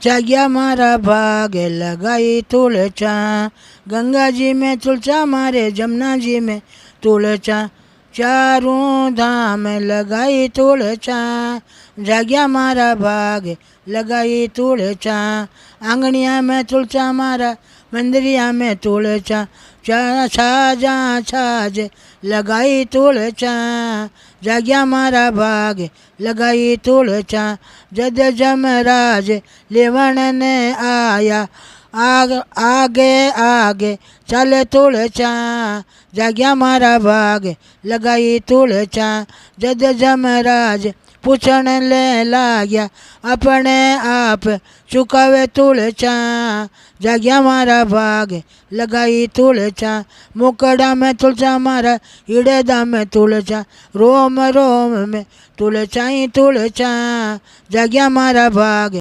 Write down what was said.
जाग्या मारा भागे लगाई तुलचा। गंगा जी में तुलचा मारे, जमुना जी में तुलचा, चारों धाम लगाई तुलचा। जाग्या मारा भागे लगाई तुलचा। आंगनिया में तुलचा मारा, मंदिरिया में तुलचा, छाजा छाज लगाई तुलचा। जाग्या मारा भागे लगाई तुलचा। जद जमराज लेवण ने आया, आगे आगे चल तुलचा। जाग्या मारा भागे लगाई तुलचा। जद जमराज पूछण ले लाग्या, अपने आप चुकावे तुलचा। जाग्या मारा भागे लगाई तुलचा। मुकड़ा में तुलचा मारा, हिड़ेदा में तुलचा, रोम रोम में तुलचा ही तुलचा। जाग्या मारा भागे